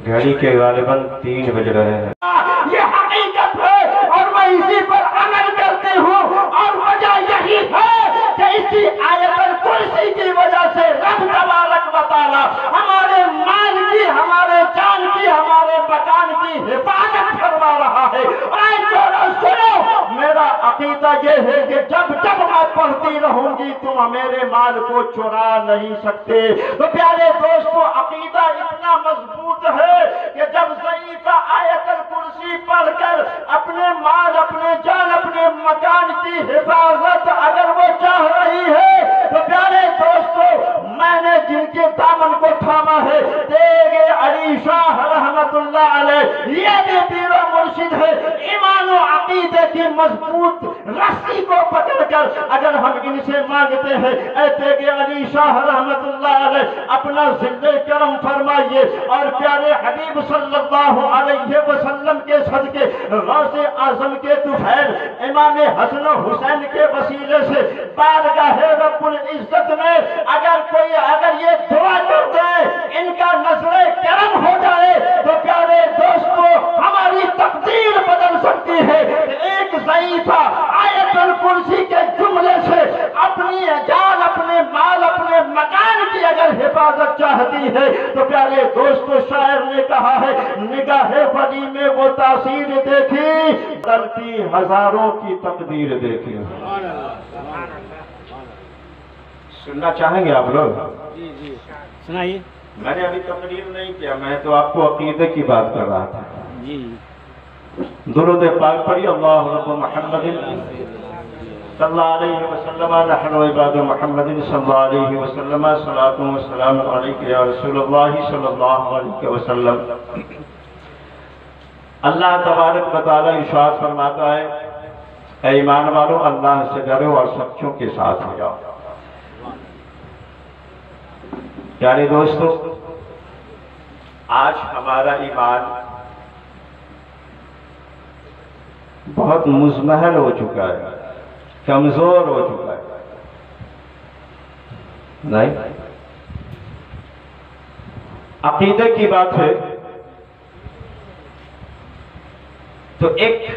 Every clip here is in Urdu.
گھڑی کے غالباً 3 بج رہے ہیں۔ یہ حقیقت ہے اور میں اسی پر عمل کرتی ہوں، اور وجہ یہی ہے کہ اسی آیت الکرسی کی وجہ سے رب تبارک و تعالی ہمارے مال کی، ہمارے جان کی، ہمارے مکان کی حفاظت فرما رہا ہے۔ سنو، میرا عقیدہ یہ ہے کہ جب جب میں پڑھتی رہوں گی تم میرے مال کو چرا نہیں سکتے۔ تو پیارے دوستو، عقیدہ اتنا مضبوط ہے کہ جب ضعیفہ آیت الکرسی پڑھ کر اپنے مال، اپنے جان، اپنے مکان کی حفاظت اگر وہ چاہ رہی ہے، تو پیارے دوستو، میں نے جن کے دامن کو تھاما ہے، دیگے علی شاہ رحمت اللہ علیہ، یہ بھی پیر و مرشد ہے۔ ایمان و عقیدے کی مضبوط رسی کو پکڑ کر اگر ہم ان سے مانگتے ہیں، اے دیگے علی شاہ رحمت اللہ علیہ اپنا ذل کرم فرمائیے، اور پیارے حبیب صلی اللہ علیہ وسلم کے صدقے غوث اعظم کے طفیل امام حسن و حسین کے وسیلے سے بارگاہ رب العزت میں اگر یہ دعا کر دیں، ان کا نظر کرم ہو جائے، تو پیارے دوستو ہماری تقدیر بدل سکتی ہے۔ ایک ضعیفہ آیت الکرسی کے جملے سے اپنی جان، اپنے مال، اپنے مکان کی اگر حفاظت چاہتی ہے، تو پیارے دوستو شاعر نے کہا ہے، نگاہ ولی میں وہ تاثیر دیکھی، بدلتی ہزاروں کی تقدیر دیکھی۔ سننا چاہیں گے آپ لوگ؟ جی سنائیے۔ میں نے ابھی تقریر نہیں کیا، میں تو آپ کو عقیدے کی بات کر رہا تھا۔ جی درود پاک پڑھی، اللہ رب محمد صلی اللہ علیہ وسلم، نحن عباد محمد صلی اللہ علیہ وسلم، صلاۃ و سلام علیک یا رسول اللہ صلی اللہ علیہ وسلم۔ اللہ تبارک و تعالی ارشاد فرماتا ہے، اے ایمان والو، اللہ سے ڈرو اور سچوں کے ساتھ ہو جاؤ۔ پیارے دوستو، آج ہمارا ایمان بہت مزمحل ہو چکا ہے، کمزور ہو چکا ہے، نہیں؟ عقیدے کی بات ہے تو ایک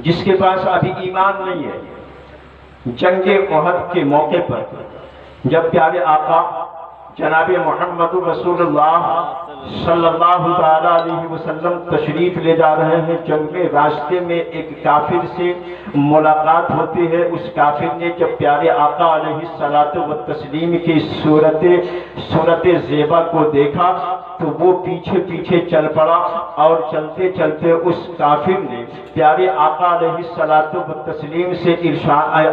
جس کے پاس ابھی ایمان نہیں ہے، جنگ احد کے موقع پر جب پیارے آقا جناب محمد رسول اللہ صلی اللہ علیہ وسلم تشریف لے جا رہے ہیں جنگ میں، راستے میں ایک کافر سے ملاقات ہوتی ہے۔ اس کافر نے جب پیارے آقا علیہ الصلوۃ والتسلیم کی صورت زیبا کو دیکھا تو وہ پیچھے پیچھے چل پڑا، اور چلتے چلتے اس کافر نے پیارے آقا علیہ الصلوۃ والتسلیم سے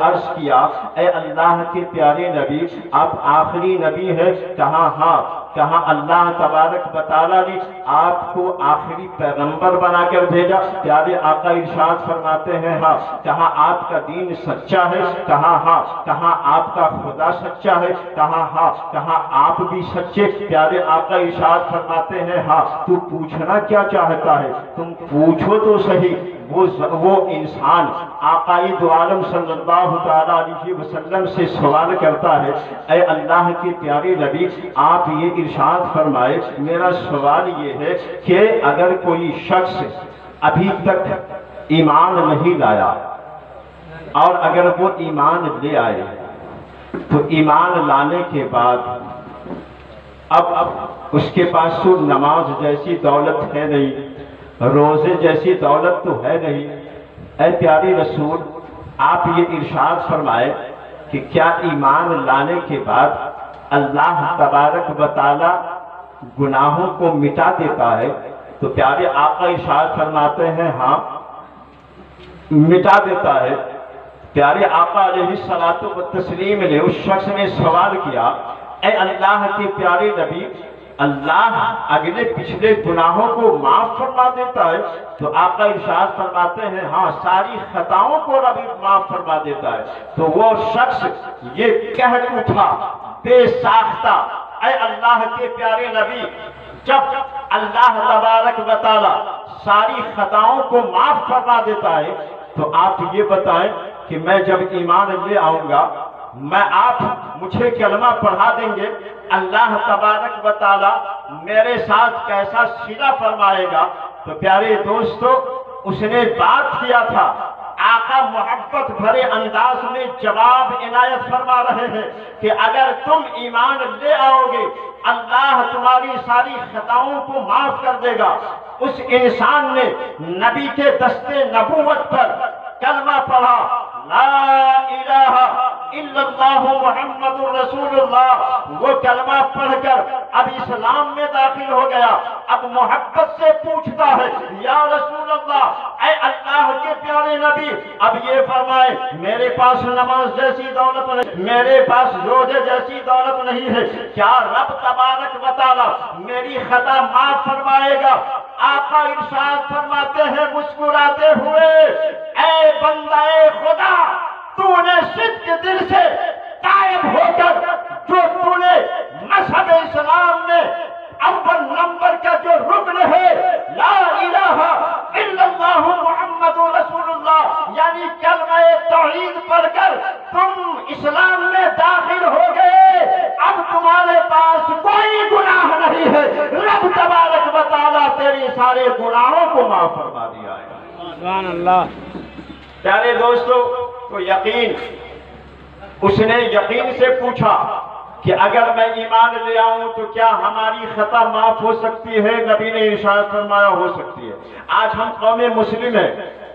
عرض کیا، اے اللہ کے پیارے نبی، آپ آخری نبی ہیں؟ کہا ہاں۔ کہا اللہ تبارک و تعالیٰ نے آپ کو آخری پیغمبر بنا کر بھیجا؟ پیارے آقا ارشاد فرماتے ہیں ہاں۔ کہا آپ کا دین سچا ہے؟ کہا ہاں۔ کہا آپ کا خدا سچا ہے؟ کہا ہاں۔ کہا آپ بھی سچے؟ پیارے آقا ارشاد فرماتے ہیں ہاں۔ تو پوچھنا کیا چاہتا ہے؟ تم پوچھو تو صحیح۔ وہ انسان آقائد عالم صلی اللہ علیہ وسلم سے سوال کرتا ہے، اے اللہ کے پیارے نبی، آپ یہ ارشاد فرمائے، میرا سوال یہ ہے کہ اگر کوئی شخص ابھی تک ایمان نہیں لایا اور اگر وہ ایمان لے آئے تو ایمان لانے کے بعد اب اس کے پاس تو نماز جیسی دولت ہے نہیں، روزے جیسی دولت تو ہے نہیں، اے پیارے رسول آپ یہ ارشاد فرمائے کہ کیا ایمان لانے کے بعد اللہ تبارک و تعالی گناہوں کو مٹا دیتا ہے؟ تو پیارے آقا ارشاد فرماتے ہیں ہاں مٹا دیتا ہے۔ پیارے آقا علیہ الصلوۃ والتسلیم نے اس شخص نے سوال کیا، اے اللہ کے پیارے نبی، اللہ اگلے پچھلے گناہوں کو معاف فرما دیتا ہے؟ تو آقا ارشاد فرماتے ہیں ہاں، ساری خطاؤں کو رب معاف فرما دیتا ہے۔ تو وہ شخص یہ کہہ اٹھا بے ساختہ، اے اللہ کے پیارے نبی، جب اللہ تبارک و تعالی ساری خطاؤں کو معاف فرما دیتا ہے تو آپ یہ بتائیں کہ میں جب ایمان لے آؤں گا، آپ مجھے کلمہ پڑھا دیں گے، اللہ تبارک و تعالی میرے ساتھ کیسا صلہ فرمائے گا؟ تو پیارے دوستو اس نے بات کیا تھا، آقا محبت بھرے انداز میں جواب عنایت فرما رہے ہیں کہ اگر تم ایمان لے آؤ گے اللہ تمہاری ساری خطاؤں کو معاف کر دے گا۔ اس انسان نے نبی کے دستے نبوت پر کلمہ پڑھا، لا الہ الا اللہ محمد رسول اللہ، وہ کلمہ پڑھ کر اب اسلام میں داخل ہو گیا۔ اب محبت سے پوچھتا ہے، یا رسول اللہ، اے اللہ کے پیارے نبی، اب یہ فرمائے میرے پاس نماز جیسی دولت نہیں، میرے پاس روزے جیسی دولت نہیں ہے، کیا رب تبارک و تعالی میری خطا معاف فرمائے گا؟ آقا ارشاد فرماتے ہیں مسکراتے ہوئے، اے بندہ خدا، تو نے صدق دل سے قائم ہو کر جو تو نے مذہب اسلام میں اول نمبر کا جو رکن ہے لا الہ الا اللہ محمد رسول اللہ یعنی کلمہ توحید پڑھ کر تم اسلام میں داخل ہو گئے، اب تمہارے پاس کوئی گناہ نہیں ہے، رب تبارک و تعالیٰ تیری سارے گناہوں کو معاف فرما دیا ہے۔ سبحان اللہ۔ پیارے دوستو، تو یقین، اس نے یقین سے پوچھا کہ اگر میں ایمان لے آؤں تو کیا ہماری خطا معاف ہو سکتی ہے؟ نبی نے ارشاد فرمایا ہو سکتی ہے۔ آج ہم قوم مسلم ہیں،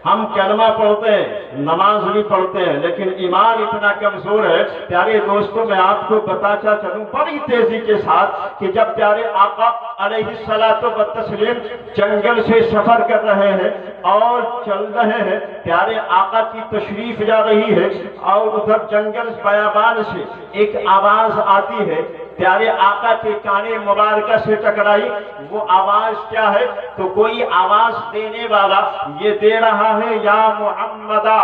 ہم کلمہ پڑھتے ہیں، نماز بھی پڑھتے ہیں، لیکن ایمان اتنا کمزور ہے۔ پیارے دوستو، میں آپ کو بتاتا چلوں بڑی تیزی کے ساتھ کہ جب پیارے آقا علیہ الصلوۃ والتسلیم جنگل سے سفر کر رہے ہیں اور چل رہے ہیں، پیارے آقا کی تشریف جا رہی ہے اور ادھر جنگل بیابان سے ایک آواز آتی ہے، پیارے آقا کے کانے مبارکہ سے ٹکرائی۔ وہ آواز کیا ہے؟ تو کوئی آواز دینے والا یہ دے رہا ہے، یا محمدہ،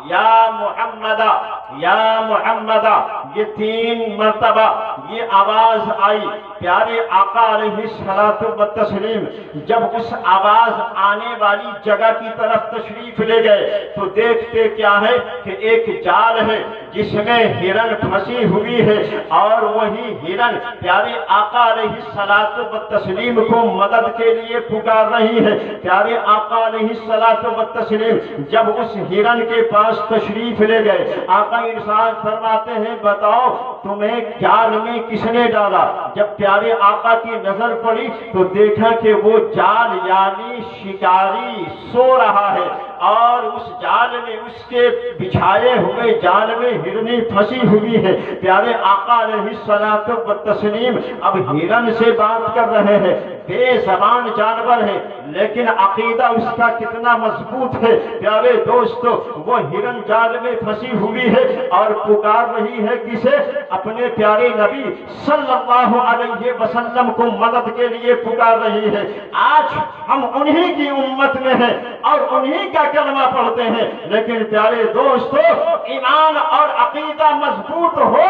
یا محمدہ، یا محمدہ، یہ 3 مرتبہ یہ آواز آئی۔ پیارے آقا علیہ الصلوۃ والتسلیم جب اس آواز آنے والی جگہ کی طرف تشریف لے گئے تو دیکھتے کیا ہے کہ ایک جال ہے جس میں ہرن پھنسی ہوئی ہے، اور وہی ہرن پیارے آقا علیہ الصلوۃ والتسلیم کو مدد کے لیے پکار رہی ہے۔ پیارے آقا علیہ الصلوۃ والتسلیم جب اس ہرن کے پاس تشریف لے گئے، آقا ارشاد فرماتے ہیں، بتاؤ تمہیں جال میں کس نے ڈالا؟ جب پیارے آقا کی نظر پڑی تو دیکھا کہ وہ جال یعنی شکاری سو رہا ہے، اور اس جال میں، اس کے بچھائے ہوئے جال میں ہرنی پھنسی ہوئی ہے۔ پیارے آقا علیہ الصلوۃ والتسلیم اب ہرن سے بات کر رہے ہیں، بے زبان جانور ہے لیکن عقیدہ اس کا کتنا مضبوط ہے۔ پیارے دوستو، وہ ہرن جال میں پھنسی ہوئی ہے اور پکار رہی ہے کسے؟ اپنے پیارے نبی صلی اللہ علیہ وسلم کو مدد کے لیے پکار رہی ہے۔ آج ہم انہی کی امت میں ہیں اور انہی کا کلمہ پڑھتے ہیں، لیکن پیارے دوستو ایمان اور عقیدہ مضبوط ہو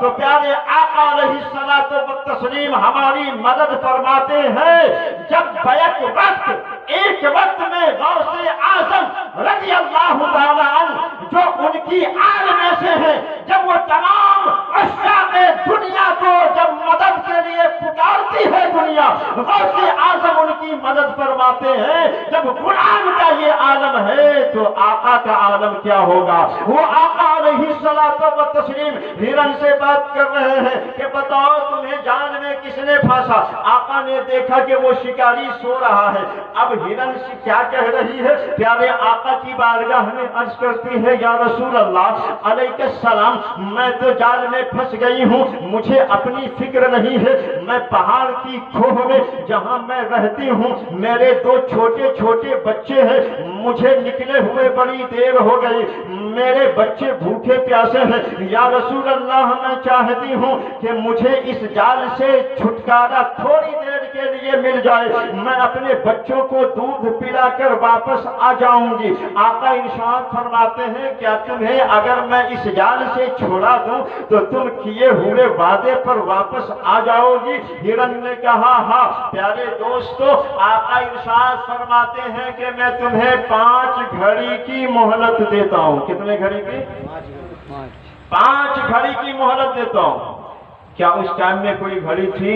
تو پیارے آقا علیہ الصلوۃ والتسلیم ہماری مدد فرماتے ہیں۔ جب بیک وقت ایک وقت میں غوث اعظم رضی اللہ تعالی عنہ جو ان کی آل میں سے ہیں، جب وہ تمام اشیاء دنیا کو جب مدد کے لیے پکارتی ہے دنیا، غوث اعظم ان کی مدد فرماتے ہیں۔ جب غلام کا یہ عالم ہے تو آقا کا عالم کیا ہوگا؟ وہ آقا علیہ الصلوۃ والتسلیم ہرن سے بات کر رہے ہیں کہ بتاؤ تمہیں جان میں کس نے پھانسا؟ آقا نے دیکھا کہ وہ شکاری سو رہا ہے، اب ہرن سے کیا کہہ رہی ہے؟ پیارے آقا کی بارگاہ میں عرض کرتی ہے، یا رسول اللہ علیہ السلام، میں تو جال میں پھنس گئی ہوں، مجھے اپنی فکر نہیں ہے، میں پہاڑ کی کھوہ میں جہاں میں رہتی ہوں میرے 2 چھوٹے چھوٹے بچے ہیں، مجھے نکلے ہوئے بڑی دیر ہو گئی، میرے بچے بھوکے پیاسے ہیں، یا رسول اللہ میں چاہتی ہوں کہ مجھے اس جال سے چھٹکارا تھوڑی دیر کے لیے مل جائے، میں اپنے بچوں کو دودھ پلا کر واپس آ جاؤں گی۔ آقا ارشاد فرماتے ہیں، کیا تمہیں اگر میں اس جال سے چھوڑا دوں تو تم کیے ہوئے وعدے پر واپس آ جاؤ گی؟ ہرن نے کہا ہاں۔ پیارے دوستو، آقا ارشاد فرماتے ہیں کہ میں تمہیں 5 گھڑی کی مہلت دیتا ہوں۔ کتنے گھڑی کی؟ 5 گھڑی کی مہلت دیتا ہوں۔ کیا اس ٹائم میں کوئی گھڑی تھی؟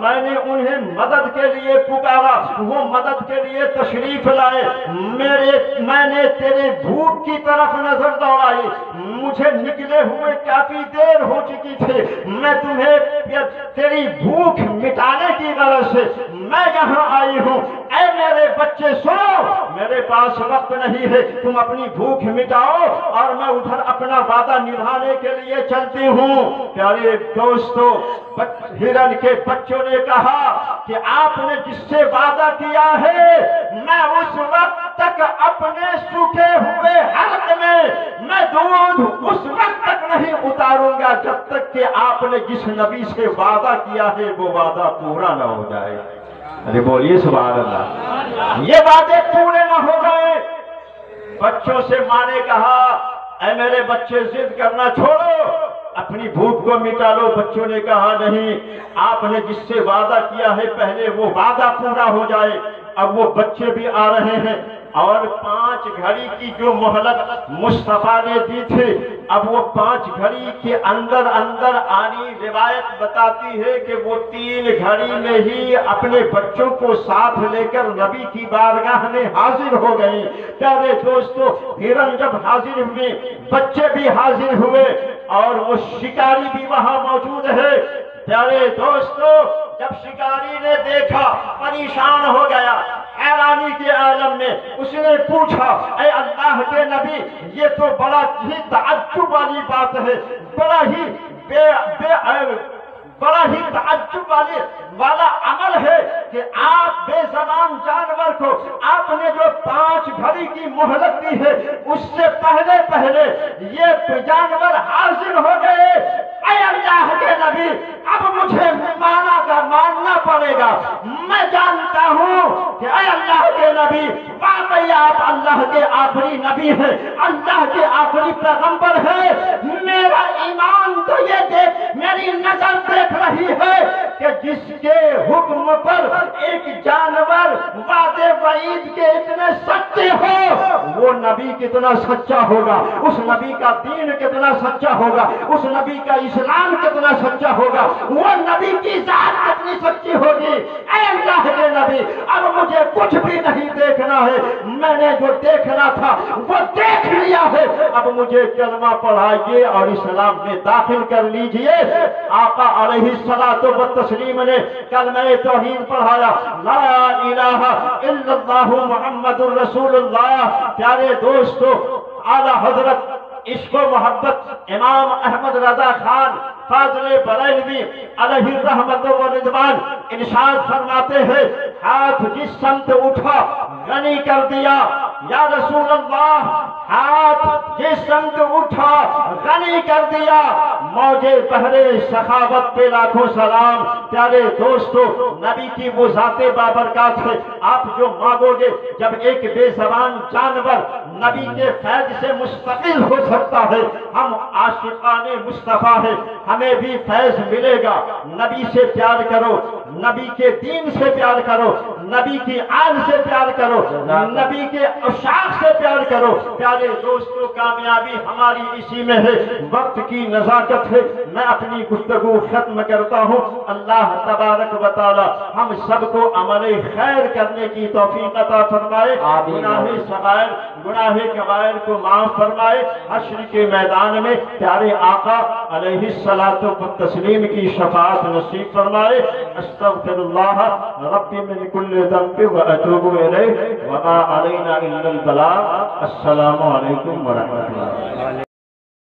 میں نے انہیں مدد کے لیے پکارا، وہ مدد کے لیے تشریف لائے، میں نے تیرے بھوک کی طرف نظر دوڑائی، مجھے نکلے ہوئے کافی دیر ہو چکی تھی، میں تمہیں تیری بھوک مٹانے کی غرض سے میں یہاں آئی ہوں۔ اے میرے بچے سنو، میرے پاس وقت نہیں ہے، تم اپنی بھوک مٹاؤ اور میں ادھر اپنا وعدہ نبھانے کے لیے چلتی ہوں۔ پیارے دوستو، ہرن کے بچوں نے کہا کہ آپ نے جس سے وعدہ کیا ہے میں اس وقت تک اپنے سوکھے ہوئے حلق میں دودھ اس وقت تک نہیں اتاروں گا جب تک کہ آپ نے جس نبی سے وعدہ کیا ہے وہ وعدہ پورا نہ ہو جائے۔ ارے بولیے سبحان اللہ۔ یہ وعدے پورے نہ ہو گئے۔ بچوں سے ماں نے کہا اے میرے بچے ضد کرنا چھوڑو، اپنی بھوک کو مٹا لو۔ بچوں نے کہا نہیں، آپ نے جس سے وعدہ کیا ہے پہلے وہ وعدہ پورا ہو جائے۔ اب وہ بچے بھی آ رہے ہیں اور 5 گھڑی کی جو مہلت مصطفیٰ نے دی تھی، اب وہ 5 گھڑی کے اندر آنی روایت بتاتی ہے کہ وہ 3 گھڑی میں ہی اپنے بچوں کو ساتھ لے کر نبی کی بارگاہ میں حاضر ہو گئے۔ پیارے دوستو، ہرن جب حاضر ہوئے، بچے بھی حاضر ہوئے اور وہ شکاری بھی وہاں موجود ہے۔ پیارے دوستو، جب شکاری نے دیکھا پریشان ہو گیا، حیرانی کے عالم میں اس نے پوچھا اے اللہ کے نبی، یہ تو بڑا ہی تعجب والی بات ہے، بڑا ہی تعجب والا عمل ہے کہ آپ بے زبان جانور کو آپ نے جو 5 گھڑی کی مہلت دی ہے اس سے پہلے یہ جانور حاضر ہو گئے۔ اے اللہ کے نبی، اب مجھے ماننا پڑے گا، میں جانتا ہوں کہ اے اللہ کے نبی واقعی آپ اللہ کے آخری نبی ہیں، اللہ کے آخری پیغمبر ہیں۔ میرا ایمان تو یہ دیکھ، میری نظر دیکھ رہی ہے کہ جس کے حکم پر ایک جانور وعدے وعید کے اتنے سچے ہو، وہ نبی کتنا سچا ہوگا، اس نبی کا دین کتنا سچا ہوگا، اس نبی کا اسلام کتنا سچا ہوگا، وہ نبی کی ذات کتنی سچی ہوگی۔ اے اللہ کے نبی، اب مجھے کچھ بھی نہیں دیکھنا ہے، میں نے جو دیکھنا تھا وہ دیکھ لیا ہے، اب مجھے کلمہ پڑھائیے اور اسلام میں داخل کر لیجئے۔ آقا علیہ الصلوۃ والتسلیم نے کلمہ توحید پڑھایا، لا الہ الا اللہ محمد الرسول اللہ۔ پیارے دوستو، اعلیٰ حضرت عشق و محبت امام احمد رضا خان فاضل بریلوی علیہ الرحمت و رضوان ارشاد فرماتے ہیں، ہاتھ جس سمت اٹھا غنی کر دیا، یا رسول اللہ ہاتھ جس سمت اٹھا غنی کر دیا، موجے بحر سخاوت پہ لاکھوں سلام۔ پیارے دوستو، نبی کی وہ ذات بابرکات ہے، آپ جو مانگو گے، جب ایک بے زبان جانور نبی کے فیض سے مستقل ہو سکتا ہے، ہم عاشقان مصطفیٰ ہیں، ہمیں بھی فیض ملے گا۔ نبی سے پیار کرو، نبی کے دین سے پیار کرو، نبی کی آل سے پیار کرو، نبی کے اشاق سے پیار کرو۔ پیارے دوستو، کامیابی ہماری اسی میں ہے، وقت کی نزاکت ہے۔ میں اپنی گفتگو ختم کرتا ہوں۔ اللہ تبارک و تعالی ہم سب کو عمل خیر کرنے کی توفیق عطا فرمائے، گناہ صغائر گناہ کبائر کو معاف فرمائے، حشر کے میدان میں پیارے آقا علیہ الصلوۃ والتسلیم کی شفاعت نصیب فرمائے۔ استغفر اللہ ربی من کل ذنب واتوب الیہ وما علینا الا البلاغ۔ السلام علیکم ورحمۃ اللہ۔